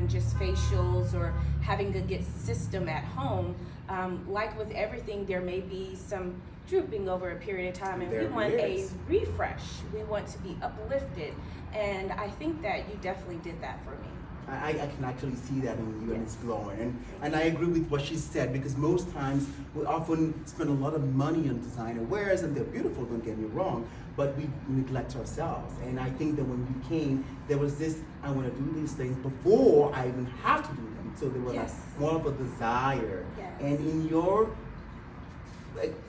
than just facials or having a good system at home. Like with everything, there may be some drooping over a period of time, and we want a refresh. We want to be uplifted, and I think that you definitely did that for me. I can actually see that in you, and it's glowing. And I agree with what she said, because most times we often spend a lot of money on designer wears, and they're beautiful, don't get me wrong, but we neglect ourselves. And I think that when you came, there was this, I want to do these things before I even have to do them. So there was like more of a desire. And in your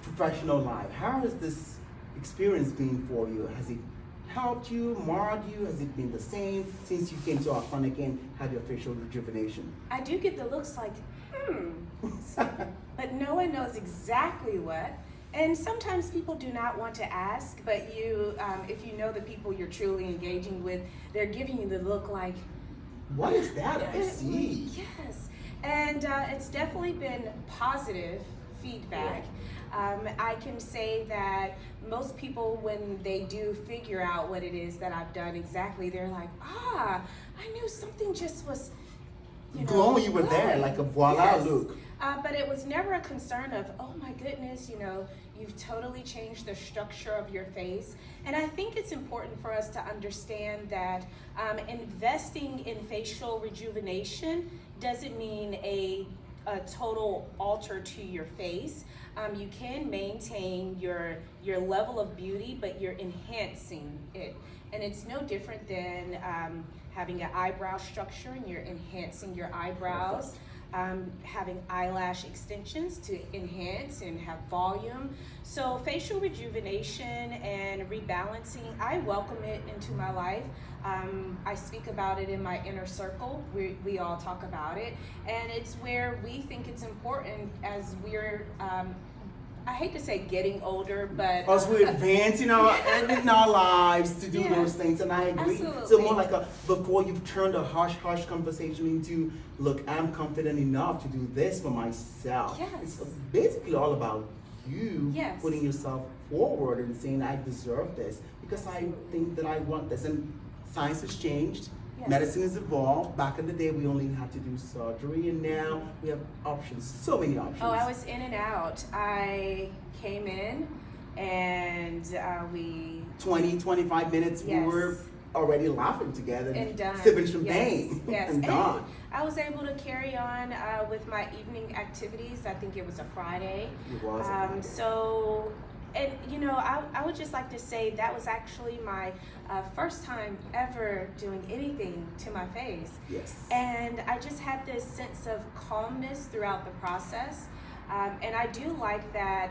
professional life, how has this experience been for you? Has it helped you, marred you? Has it been the same since you came to our clinic and had your facial rejuvenation? I do get the looks like, but no one knows exactly what. And sometimes people do not want to ask, but you, if you know the people you're truly engaging with, they're giving you the look like, what is that I see? Yes, and it's definitely been positive feedback. I can say that most people, when they do figure out what it is that I've done exactly, they're like, I knew something just was, glowing. You were there, like a voila look. But it was never a concern of, oh my goodness, you've totally changed the structure of your face. And I think it's important for us to understand that investing in facial rejuvenation doesn't mean a total alter to your face. You can maintain your level of beauty, but you're enhancing it. And it's no different than having an eyebrow structure and you're enhancing your eyebrows. Having eyelash extensions to enhance and have volume. So facial rejuvenation and rebalancing, I welcome it into my life. I speak about it in my inner circle. We all talk about it, and it's where we think it's important as we're I hate to say getting older, but as we're advancing in our lives to do those things, and I agree. Absolutely. So more like before you've turned a hush conversation into, look, I'm confident enough to do this for myself. Yes. It's basically all about you putting yourself forward and saying, I deserve this because I think that I want this. And science has changed. Medicine has evolved. Back in the day, we only had to do surgery, and now we have options, so many options. Oh, I was in and out. I came in, and we 25 minutes, we were already laughing together and done. Sipping champagne and done. I was able to carry on with my evening activities. I think it was a Friday. It was a Friday. So, and I would just like to say that was actually my first time ever doing anything to my face. Yes. And I just had this sense of calmness throughout the process. And I do like that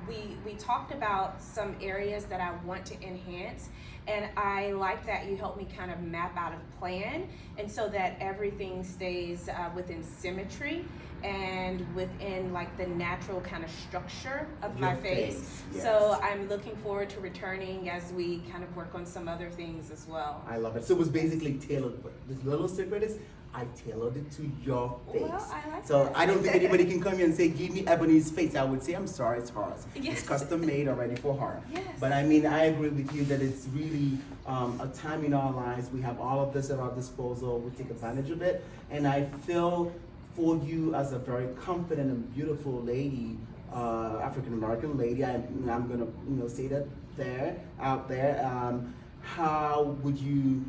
we talked about some areas that I want to enhance, and I like that you helped me kind of map out a plan, and so that everything stays within symmetry and within like the natural kind of structure of my face. So I'm looking forward to returning as we kind of work on some other things as well. I love it. So it was basically tailored. This little secret is I tailored it to your face. Well, I like so that. I don't think anybody can come here and say, give me Ebony's face. I would say, I'm sorry, it's hers. It's custom made already for her. But I mean, I agree with you that it's really a time in our lives. We have all of this at our disposal. We take advantage of it. And I feel for you as a very confident and beautiful lady, African American lady, I'm gonna say that out there. How would you?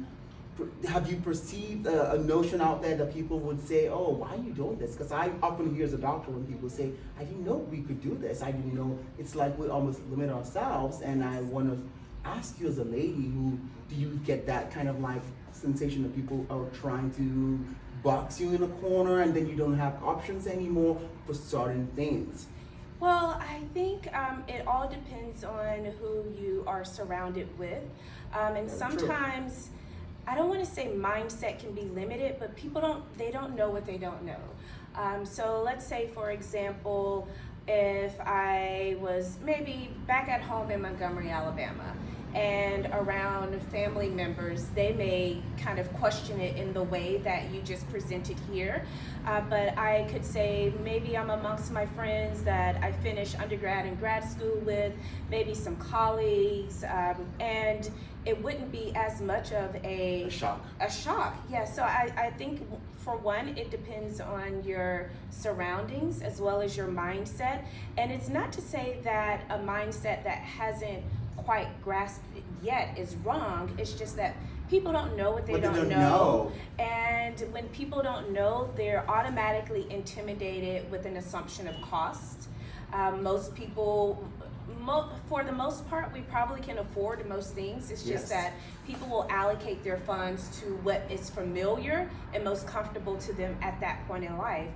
Have you perceived a notion out there that people would say, oh, why are you doing this? Because I often hear as a doctor when people say, I didn't know we could do this. I didn't know. It's like we almost limit ourselves. And I want to ask you as a lady, do you get that kind of like sensation that people are trying to box you in a corner and then you don't have options anymore for certain things? Well, I think it all depends on who you are surrounded with. And sometimes, I don't want to say mindset can be limited, but people don't know what they don't know. So let's say, for example, if I was maybe back at home in Montgomery, Alabama, and around family members, they may kind of question it in the way that you just presented here. But I could say maybe I'm amongst my friends that I finished undergrad and grad school with, maybe some colleagues, and it wouldn't be as much of a shock. A shock, yeah. So I think for one, it depends on your surroundings as well as your mindset. And it's not to say that a mindset that hasn't quite grasped it yet is wrong. It's just that people don't know what they don't know. And when people don't know, they're automatically intimidated with an assumption of cost. Most people, for the most part, we probably can afford most things. It's just that people will allocate their funds to what is familiar and most comfortable to them at that point in life.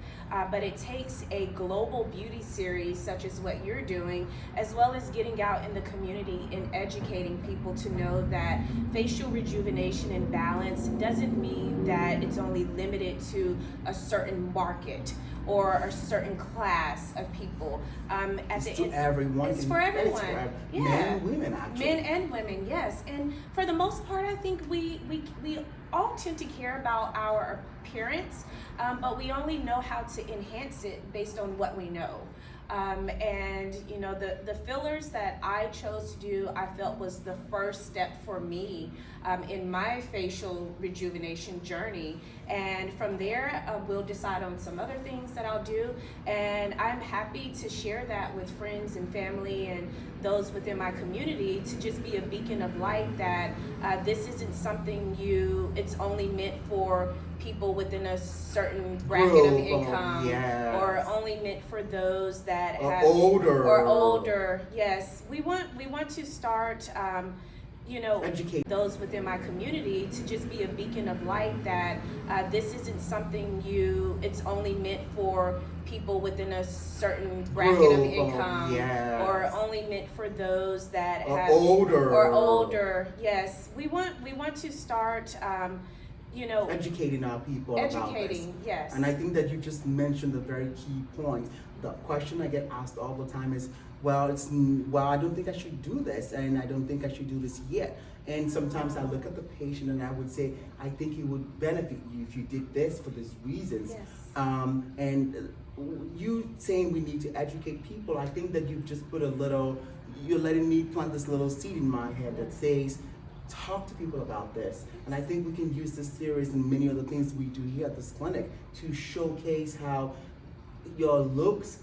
But it takes a global beauty series such as what you're doing, as well as getting out in the community and educating people to know that facial rejuvenation and balance doesn't mean that it's only limited to a certain market or a certain class of people. It's to everyone. It's for everyone. Yeah. Men and women, actually. Men and women, yes. And for the most part, I think we all tend to care about our appearance, but we only know how to enhance it based on what we know. And you know, the fillers that I chose to do, I felt was the first step for me in my facial rejuvenation journey. And from there, we'll decide on some other things that I'll do. And I'm happy to share that with friends and family and those within my community, to just be a beacon of light that this isn't something it's only meant for people within a certain bracket of income, or only meant for those that have older. Yes, we want to start educate those within my community to just be a beacon of light that this isn't something it's only meant for people within a certain bracket of income, or only meant for those that have older. Yes, we want to start educating our people about this. Yes. And I think that you just mentioned a very key point. The question I get asked all the time is, well, I don't think I should do this, and I don't think I should do this yet. And sometimes I look at the patient and I would say, I think it would benefit you if you did this for these reasons. Yes. And you saying we need to educate people, I think that you've just put you're letting me plant this little seed in my head that says, talk to people about this. And I think we can use this series and many other things we do here at this clinic to showcase how your looks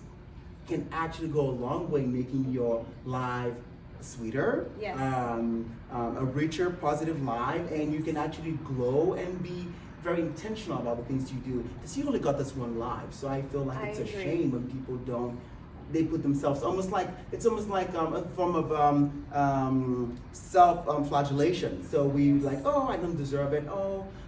can actually go a long way making your life sweeter, a richer, positive life, and you can actually glow and be very intentional about the things you do, because you only got this one life. So I feel like it's a shame when people they put themselves almost like a form of self-flagellation. So we I don't deserve it.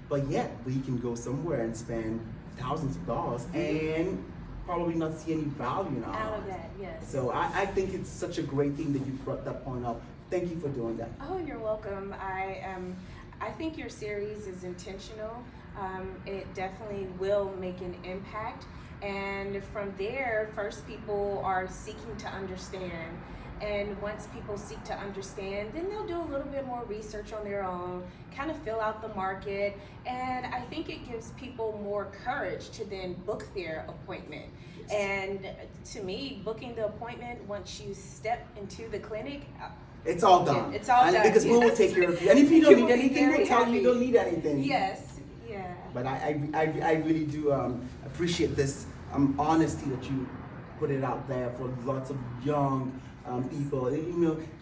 But yet we can go somewhere and spend thousands of dollars and probably not see any value in out of that. Yes. So I think it's such a great thing that you brought that point up. Thank you for doing that. Oh, you're welcome. I think your series is intentional. It definitely will make an impact. And from there, first people are seeking to understand. And once people seek to understand, then they'll do a little bit more research on their own, kind of fill out the market. And I think it gives people more courage to then book their appointment. Yes. And to me, booking the appointment, once you step into the clinic, it's all done. It's all done. Because we will take care of you. And if you don't need anything, we'll tell you don't need anything. Yes. Yeah. But I really do appreciate this honesty that you put it out there for lots of young people.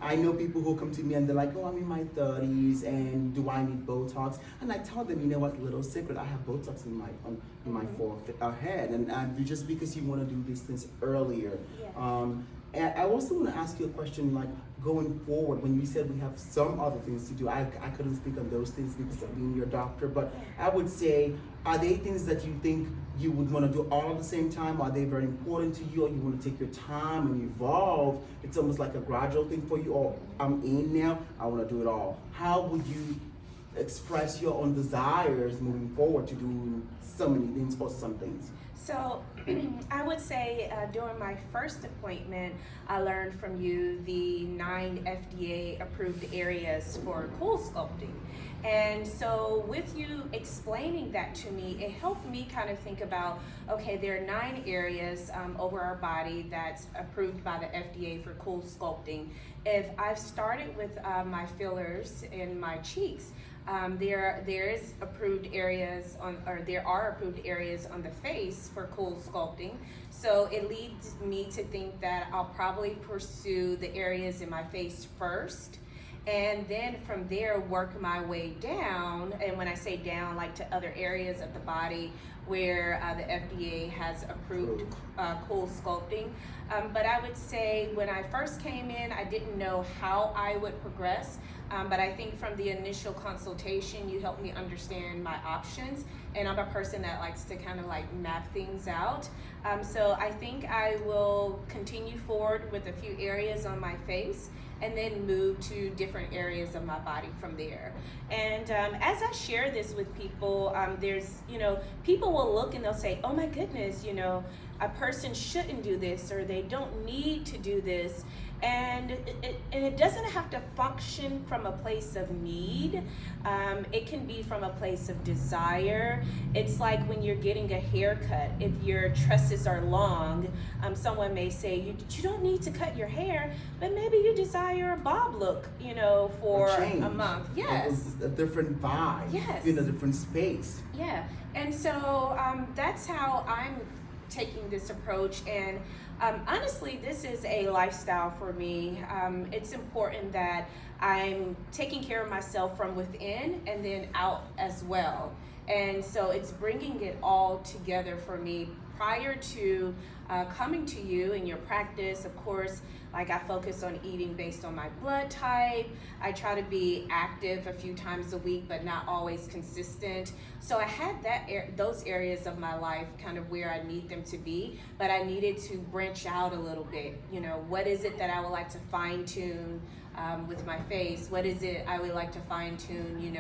I know people who come to me and they're like, I'm in my 30s and do I need Botox? And I tell them, little secret, I have Botox in my forehead, and just because you want to do these things earlier. Yeah. And I also want to ask you a question, going forward, when you said we have some other things to do, I couldn't speak on those things because of being your doctor, but I would say, are they things that you think you would want to do all at the same time? Are they very important to you, or you want to take your time and evolve? It's almost like a gradual thing for you, or I'm in now, I want to do it all. How would you express your own desires moving forward to do so many things or some things? So I would say during my first appointment, I learned from you the 9 FDA approved areas for cool sculpting. And so with you explaining that to me, it helped me kind of think about, okay, there are 9 areas over our body that's approved by the FDA for cool sculpting. If I've started with my fillers in my cheeks, there are approved areas on the face for cool sculpting. So it leads me to think that I'll probably pursue the areas in my face first, and then from there work my way down. And when I say down, like to other areas of the body where the FDA has approved cool sculpting. But I would say when I first came in, I didn't know how I would progress. But I think from the initial consultation, you helped me understand my options. And I'm a person that likes to kind of like map things out. So I think I will continue forward with a few areas on my face and then move to different areas of my body from there. And as I share this with people, people will look and they'll say, oh my goodness, a person shouldn't do this, or they don't need to do this. And it doesn't have to function from a place of need. It can be from a place of desire. It's like when you're getting a haircut. If your tresses are long, someone may say, you don't need to cut your hair, but maybe you desire a bob look, for a month. Yes. A different vibe. Yes. Different space. Yeah. And so that's how I'm taking this approach. And honestly, this is a lifestyle for me. It's important that I'm taking care of myself from within and then out as well. And so it's bringing it all together for me. Prior to coming to you in your practice, of course, like I focus on eating based on my blood type. I try to be active a few times a week, but not always consistent. So I had those areas of my life kind of where I need them to be, but I needed to branch out a little bit. What is it that I would like to fine tune with my face? What is it I would like to fine tune,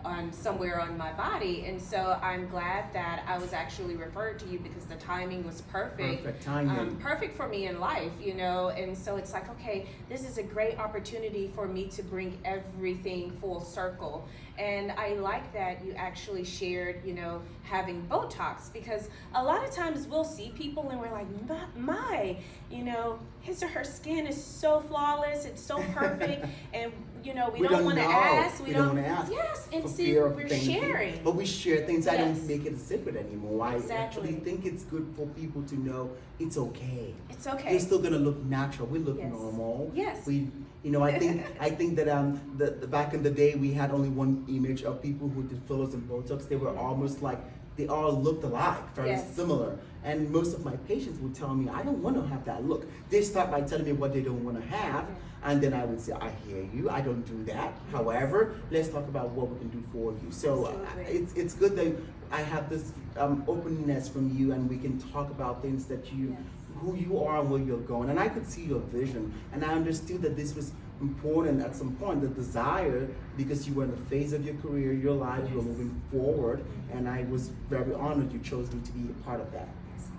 on somewhere on my body? And so I'm glad that I was actually referred to you because the timing was perfect. Perfect timing. Perfect for me in life, and so it's like, okay, this is a great opportunity for me to bring everything full circle. And I like that you actually shared, having Botox, because a lot of times we'll see people and we're like, his or her skin is so flawless, it's so perfect, and we don't want to ask. We don't want to ask. Yes, and see, we're sharing. But we share things. Yes. I don't make it a secret anymore. Exactly. I actually think it's good for people to know it's okay. It's okay. You're still gonna look natural. We look Yes. normal. Yes. I think that the back in the day we had only one image of people who did fillers and Botox. They were almost like they all looked alike, very Yes. similar. And most of my patients would tell me, I don't want to have that look. They start by telling me what they don't want to have, and then I would say, I hear you, I don't do that. However, let's talk about what we can do for you. So it's good that I have this openness from you, and we can talk about things that who you are and where you're going. And I could see your vision, and I understood that this was important at some point, the desire, because you were in the phase of your career, your life, you were moving forward, and I was very honored you chose me to be a part of that.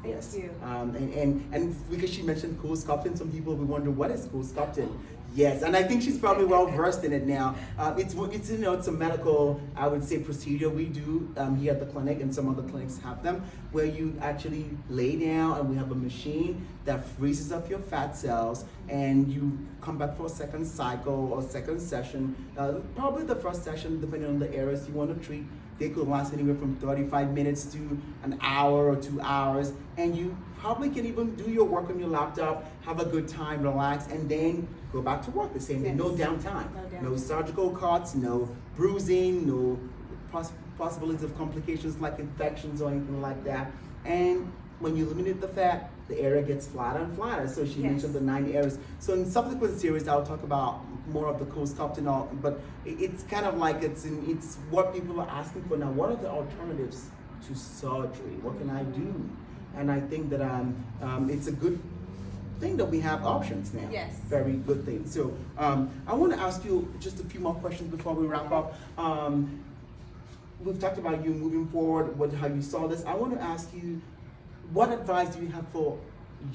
Thank you. And because she mentioned cool sculpting, some people will wonder what is cool sculpting. Yes, and I think she's probably well versed in it now. It's it's a medical, I would say, procedure we do here at the clinic, and some other clinics have them, where you actually lay down and we have a machine that freezes up your fat cells, and you come back for a second cycle or second session. Probably the first session, depending on the areas you want to treat, they could last anywhere from 35 minutes to an hour or 2 hours, and you probably can even do your work on your laptop, have a good time, relax, and then go back to work the same day. Yes. No downtime, no surgical cuts, no bruising, no possibilities of complications like infections or anything like that. And when you eliminate the fat, the area gets flatter and flatter. So she mentioned the 9 areas. So in subsequent series, I'll talk about more of the cool sculpting, but it's kind of like it's what people are asking for now. What are the alternatives to surgery? What can I do? And I think that it's a good thing that we have options now. Yes. Very good thing. So I want to ask you just a few more questions before we wrap up. We've talked about you moving forward, how you saw this. I want to ask you, what advice do you have for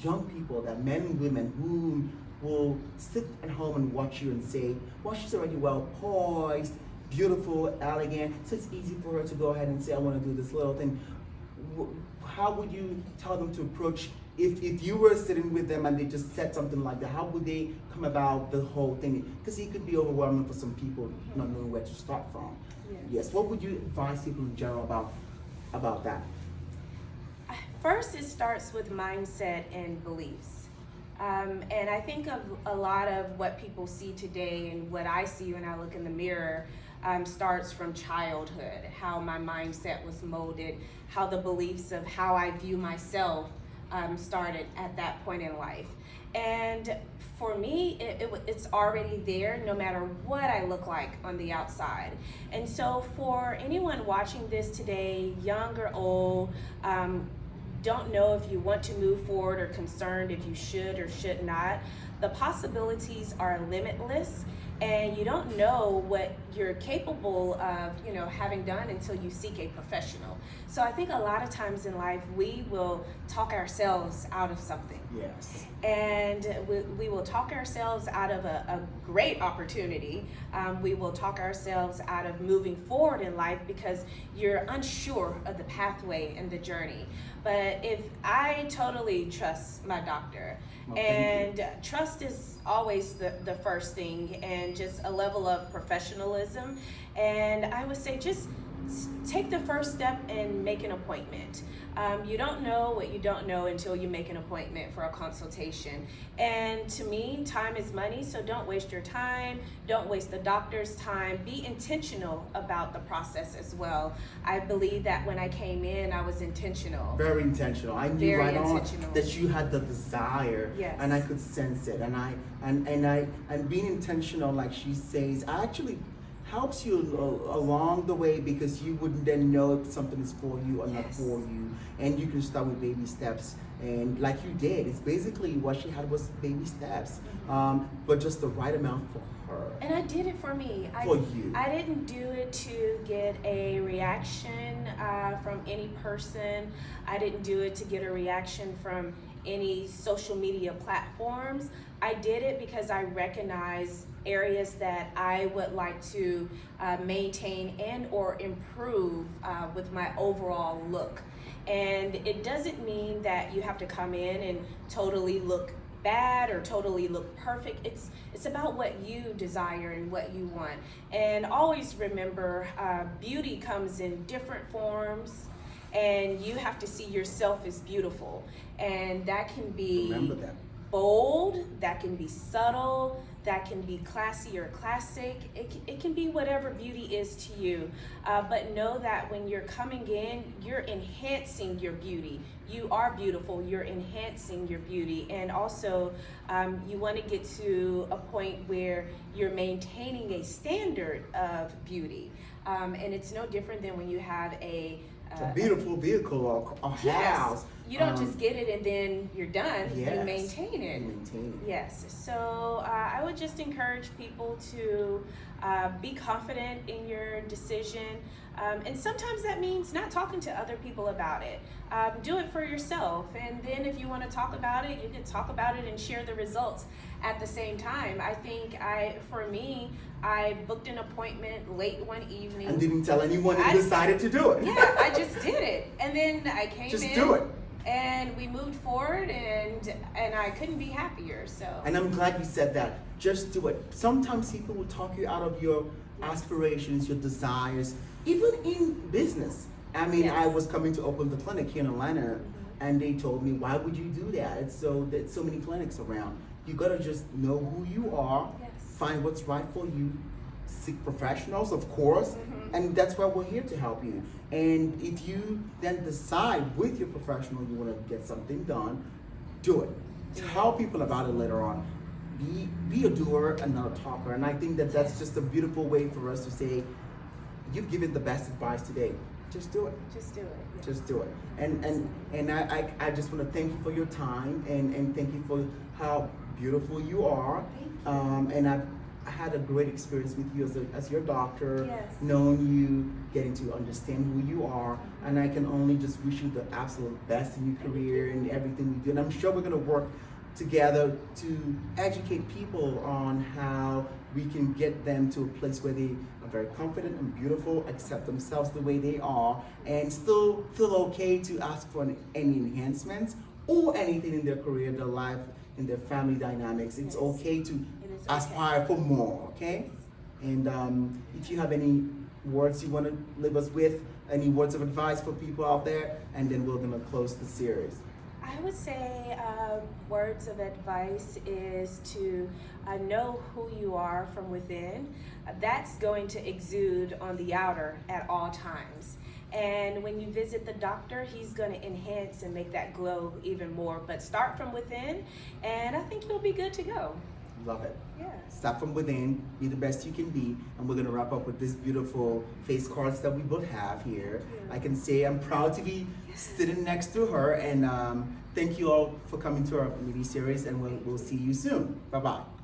young people, that men and women who will sit at home and watch you and say, well, she's already well poised, beautiful, elegant, so it's easy for her to go ahead and say, I want to do this little thing. How would you tell them to approach, if you were sitting with them and they just said something like that, how would they come about the whole thing? Because it could be overwhelming for some people not knowing where to start from. Yes. What would you advise people in general about that? First, it starts with mindset and beliefs. And I think of a lot of what people see today and what I see when I look in the mirror starts from childhood, how my mindset was molded, how the beliefs of how I view myself started at that point in life. And for me, it's already there no matter what I look like on the outside. And so for anyone watching this today, young or old, don't know if you want to move forward or concerned if you should or should not, the possibilities are limitless, and you don't know what you're capable of, having done until you seek a professional. So I think a lot of times in life we will talk ourselves out of something. Yes. And we will talk ourselves out of a great opportunity. We will talk ourselves out of moving forward in life because you're unsure of the pathway and the journey. But if I totally trust my doctor, and trust is always the first thing, and just a level of professionalism. And I would say just take the first step and make an appointment. You don't know what you don't know until you make an appointment for a consultation. And to me, time is money, so don't waste your time. Don't waste the doctor's time. Be intentional about the process as well. I believe that when I came in, I was intentional. Very intentional. I knew Very right intentional. on that you had the desire, Yes. and I could sense it. And being intentional, like she says, actually helps you along the way, because you wouldn't then know if something is for you or not Yes. for you, and you can start with baby steps. And like you did, it's basically what she had was baby steps, but just the right amount for her. And I did it for me. For you. I didn't do it to get a reaction from any person. I didn't do it to get a reaction from any social media platforms. I did it because I recognize areas that I would like to maintain and or improve with my overall look. And it doesn't mean that you have to come in and totally look bad or totally look perfect. It's about what you desire and what you want. And always remember, beauty comes in different forms, and you have to see yourself as beautiful. And that can be bold, that can be subtle, that can be classy or classic. It can be whatever beauty is to you. But know that when you're coming in, you're enhancing your beauty. You are beautiful, you're enhancing your beauty. And also, you want to get to a point where you're maintaining a standard of beauty. And it's no different than when you have a beautiful vehicle or house. You don't just get it and then you're done. Yes. You maintain it. Yes. So I would just encourage people to be confident in your decision. And sometimes that means not talking to other people about it. Do it for yourself. And then if you want to talk about it, you can talk about it and share the results at the same time. I think for me, I booked an appointment late one evening. And didn't tell anyone and decided to do it. Yeah, I just did it. And then I came just in. Do it. And we moved forward, and I couldn't be happier. So. And I'm glad you said that. Just do it. Sometimes people will talk you out of your aspirations, your desires, even in business. I mean, Yes. I was coming to open the clinic here in Atlanta, and they told me, "Why would you do that? There's so many clinics around. You gotta just know who you are, Yes. find what's right for you, seek professionals, of course, and that's why we're here to help you. And if you then decide with your professional you want to get something done, do it. Tell people about it later on. Be a doer and not a talker. And I think that's just a beautiful way for us to say, you've given the best advice today. Just do it. Just do it. Just do it. And I just want to thank you for your time and thank you for how beautiful you are. And I had a great experience with you as your doctor, Yes. knowing you, getting to understand who you are, and I can only just wish you the absolute best in your career and everything you do. And I'm sure we're going to work together to educate people on how we can get them to a place where they are very confident and beautiful, accept themselves the way they are, and still feel okay to ask for any enhancements or anything in their career, their life, in their family dynamics. It's Yes. okay to It is aspire for more, okay? And if you have any words you want to leave us with, any words of advice for people out there, and then we're going to close the series. I would say words of advice is to know who you are from within. That's going to exude on the outer at all times. And when you visit the doctor, he's going to enhance and make that glow even more. But start from within, and I think you'll be good to go. Love it. Yeah. Start from within, be the best you can be, and we're gonna wrap up with this beautiful face cards that we both have here. Yeah. I can say I'm proud to be sitting next to her, and thank you all for coming to our mini series, and we'll see you soon. Bye bye.